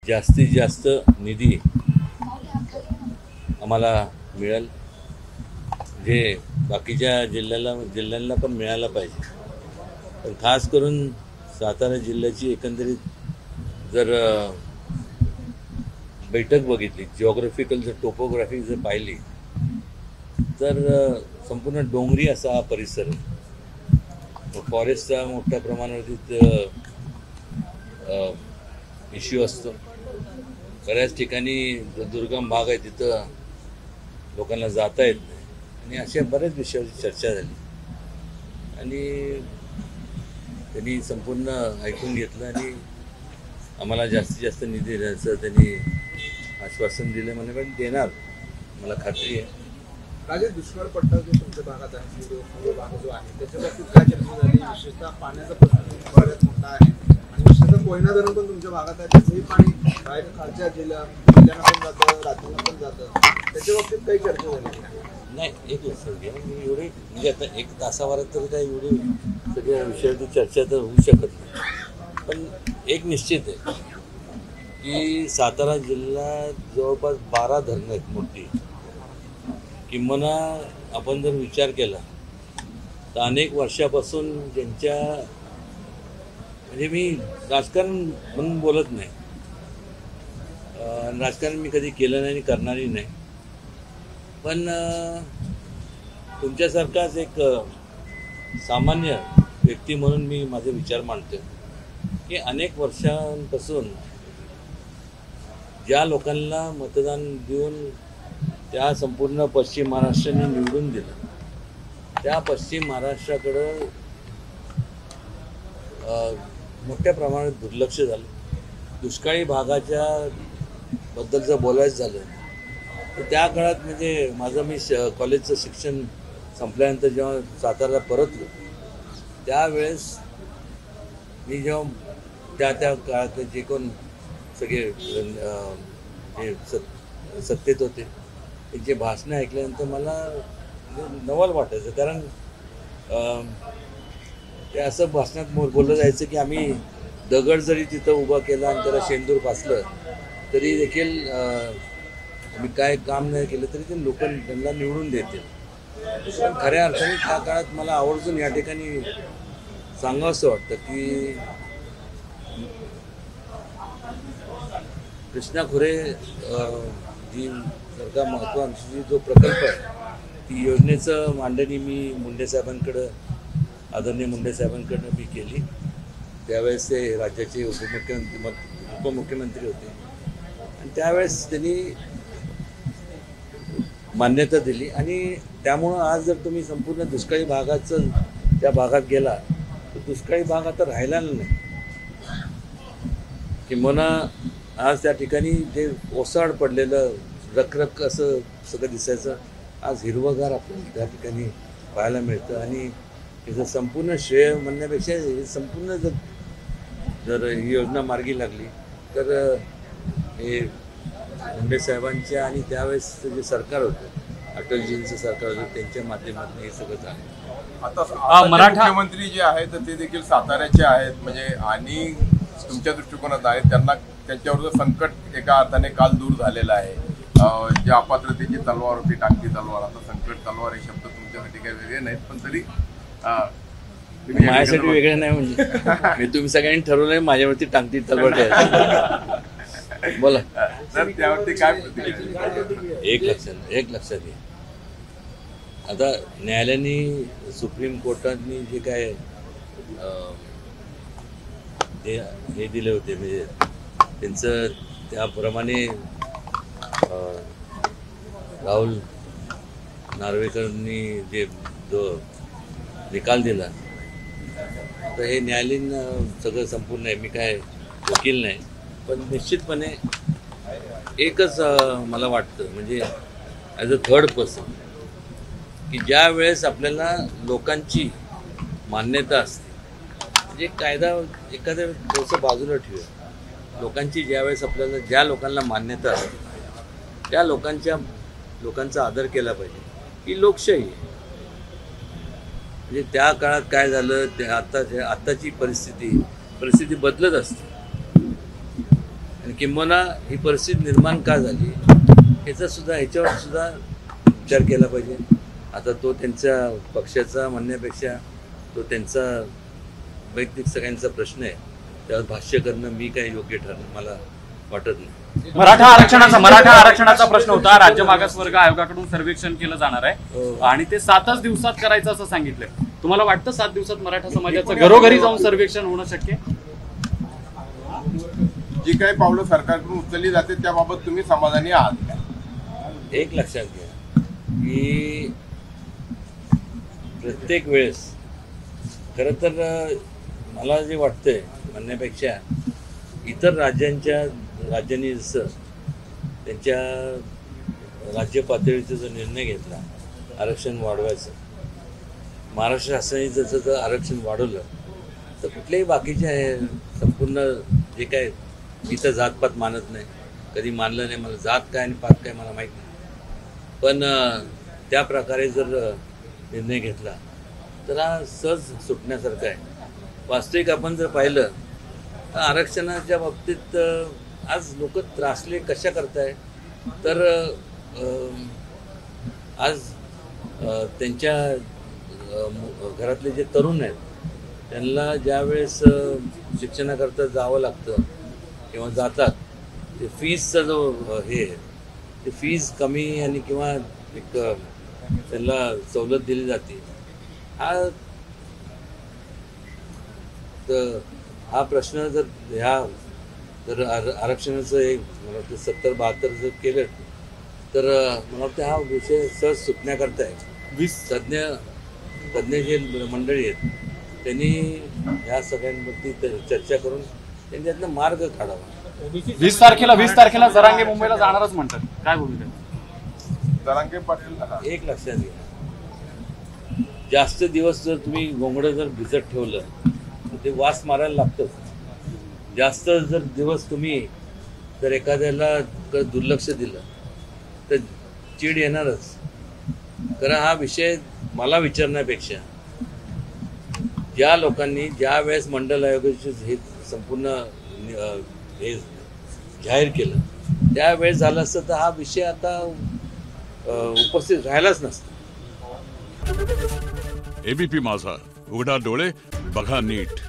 जास्तीत जास्त निधी आम्हाला मिळेल, जे बाकीच्या जिल्ह्यांना पण मिळायला पाहिजे. पण खास करून सातारा जिल्ह्याची एकंदरीत जर बैठक बघितली, जिओग्राफिकल जर टोपोग्राफी जर पाहिली, तर संपूर्ण डोंगरी असा हा परिसर आहे. फॉरेस्टचा मोठ्या प्रमाणावरती इश्यू असतो. बऱ्याच ठिकाणी जो दुर्गम भाग आहे तिथं लोकांना जाता येत नाही, आणि अशा बऱ्याच विषयावरची चर्चा झाली आणि त्यांनी संपूर्ण ऐकून घेतलं आणि आम्हाला जास्तीत जास्त निधी देण्याचं त्यांनी आश्वासन दिलं. म्हणजे पण देणार, मला खात्री आहे. राजे, दुष्काळ पट्टा जो तुमच्या भागात आहे, भाग जो आहे, त्याच्या बाबतीत काय चर्चा झाली? विशेषतः पाण्याचा प्रश्न बऱ्याच मोठा आहे आणि विशेषतः कोयना धरण पण तुमच्या भागात आहे. त्याचंही पाणी बाहेर खालच्या जिल्ह्यांना पण जातं, राज्याला पण जातं. त्याच्या बाबतीत काही चर्चा झाली नाही? एक लक्षात घ्या, एवढे म्हणजे आता एक तासाभरात तर काय एवढी सगळ्या विषयाची चर्चा तर होऊ शकत नाही. पण एक निश्चित आहे की सातारा जिल्ह्यात जवळपास 12 धरणं आहेत मोठी. किंबहुना आपण जर विचार केला तर अनेक वर्षापासून ज्यांच्या, म्हणजे मी राजकारण म्हणून बोलत नाही, राजकारण मी कधी केलं नाही आणि करणारही नाही, पण तुमच्यासारखाच एक सामान्य व्यक्ती म्हणून मी माझे विचार मांडतो की अनेक वर्षांपासून ज्या लोकांना मतदान देऊन त्या संपूर्ण पश्चिम महाराष्ट्राने निवडून दिलं, त्या पश्चिम महाराष्ट्राकडं मोठ्या प्रमाणात दुर्लक्ष झालं. दुष्काळी भागाच्या बद्दल जर बोलायचं झालं तर त्या काळात, म्हणजे माझं मी कॉलेजचं शिक्षण संपल्यानंतर जेव्हा साताऱ्याला परतलो, त्यावेळेस मी जेव्हा त्या काळात जे कोण सगळे जे सत्तेत होते त्यांचे भाषणं ऐकल्यानंतर मला नवल वाटायचं. कारण ते असं भाषणात बोललं जायचं की आम्ही दगड जरी तिथं उभा केला आणि त्याला शेंदूर फासलं तरी देखील आम्ही काय काम नाही केलं तरी ते लोक त्यांना निवडून देतील. पण खऱ्या अर्थाने त्या काळात मला आवर्जून या ठिकाणी सांगावंसं वाटतं की कृष्णा खोरे जी सरकार महत्त्वाची जो प्रकल्प आहे, ती योजनेचं मांडणी मी मुंडेसाहेबांकडं, आदरणीय मुंडेसाहेबांकडनं मी केली. त्यावेळेस ते राज्याचे उपमुख्यमंत्री होते आणि त्यावेळेस त्यांनी मान्यता दिली. आणि त्यामुळं आज जर तुम्ही संपूर्ण दुष्काळी भागाचं त्या भागात गेला तर दुष्काळी भाग आता राहिला नाही. किंबहुना आज त्या ठिकाणी जे ओसाड पडलेलं रखरख असं सगळं दिसायचं, आज हिरवंगार आपल्याला त्या ठिकाणी पाहायला मिळतं. आणि याचं संपूर्ण श्रेय म्हणण्यापेक्षा हे संपूर्ण जर ही योजना मार्गी लागली तर हे मुंडे साहेबांच्या आणि त्यावेळेस जे सरकार होतं, अटलजींचं सरकार होतं, त्यांच्या माध्यमातून हे सगळं झालं. आता मराठा मुख्यमंत्री जे आहेत ते देखील साताऱ्याचे आहेत, म्हणजे आणि तुमच्या दृष्टिकोनात आहेत, त्यांना त्यांच्यावरचं संकट एका अर्थाने काल दूर झालेलं आहे. जे अपात्रतेची तलवार होती, टांगती तलवार, आता संकट तलवार हे शब्द तुमच्यासाठी काही वेगळे नाहीत, पण तरी माझ्यासाठी वेगळे नाही. म्हणजे मी तुम्ही सगळ्यांनी ठरवलंय माझ्यावरती टांगती तलवार द्यायची. बोला तर त्यावरती काय प्रतिक्रिया? एक लक्षात घ्या, आता न्यायालयाने, सुप्रीम कोर्टाने जे काय हे दिले होते, म्हणजे त्यांचं त्याप्रमाणे राहुल नार्वेकरांनी जे जो निकाल दिला, तर हे न्यायालयीन सगळं संपूर्ण आहे. मी काय वकील नाही, पण निश्चितपणे एकच मला वाटतं, म्हणजे ॲज अ थर्ड पर्सन, की ज्या वेळेस आपल्याला लोकांची मान्यता असते, म्हणजे कायदा एखाद्या थोडंसं बाजूला ठेवूया, लोकांची ज्यावेळेस आपल्याला ज्या लोकांना मान्यता असते त्या लोकांचा आदर केला पाहिजे. ही लोकशाही आहे. म्हणजे त्या काळात काय झालं, ते आत्ताची परिस्थिती बदलत असते. आणि किंबहुना ही परिस्थिती निर्माण का झाली ह्याच्यावर सुद्धा विचार केला पाहिजे. आता तो त्यांच्या पक्षाचा म्हणण्यापेक्षा तो त्यांचा वैयक्तिक सगळ्यांचा प्रश्न आहे, त्यावर भाष्य करणं मी काही योग्य ठरणार मला वाटत नाही. मराठा आरक्षणाचा प्रश्न होता. राज्य मागासवर्ग आयोगाकडून सर्वेक्षण केलं जाणार आहे आणि ते 7च दिवसात करायचं असं सांगितलंय. तुम्हाला वाटतं 7 दिवसात मराठा समाजाचं घरोघरी जाऊन सर्वेक्षण होणं शक्य आहे? जी काही पावलं सरकारकडून उचलली जाते त्याबाबत तुम्ही समाधानी आहात का? एक लक्षात घ्या की प्रत्येक वेळेस खरं तर मला जे वाटतंय म्हणण्यापेक्षा इतर राज्यांनी जसं त्यांच्या राज्य पातळीचा जो निर्णय घेतला आरक्षण वाढवायचं, महाराष्ट्र शासनाने जसं जर आरक्षण वाढवलं तर कुठलेही बाकीचे संपूर्ण जे काय इथं जातपात मानत नाही, कधी मानलं नाही, मला जात काय आणि पात काय मला माहीत नाही, पण त्या प्रकारे जर निर्णय घेतला तर हा सहज सुटण्यासारखा आहे. वास्तविक आपण जर पाहिलं तर आरक्षणाच्या बाबतीत आज लोक त्रासले कशा करताय तर आज त्यांच्या घरातले जे तरुण आहेत त्यांना ज्यावेळेस शिक्षणाकरता जावं लागतं किंवा जातात ते फीजचा जो हे ते फीज कमी आणि किंवा एक त्यांना सवलत दिली जाते. हा प्रश्न जर आरक्षणाचं एक मला वाटतं 70-72 जर केलं तर मला वाटतं हा विषय सहज सुटण्याकरता आहे. तज्ज्ञ जे मंडळी आहेत त्यांनी ह्या सगळ्यांवरती चर्चा करून त्यांच्यातनं मार्ग काढावा. 20 तारखेला जरांगे मुंबईला जाणारच म्हणतात, काय भूमिका? जरांगे पाटील एक लक्षात घ्या, जास्त दिवस जर तुम्ही घोंगडं जर भिजत ठेवलं तर ते वास मारायला लागतंच. जास्त जर दिवस तुम्ही जर एखाद्याला दुर्लक्ष दिलं तर चीड येणारच. कारण हा विषय मला विचारण्यापेक्षा ज्या लोकांनी ज्या वेळेस मंडल आयोगाचे हे संपूर्ण हे जाहीर केलं त्यावेळेस झालं असतं तर हा विषय आता उपस्थित राहिलाच नसता. एबीपी माझा, उघडा डोळे बघा नीट.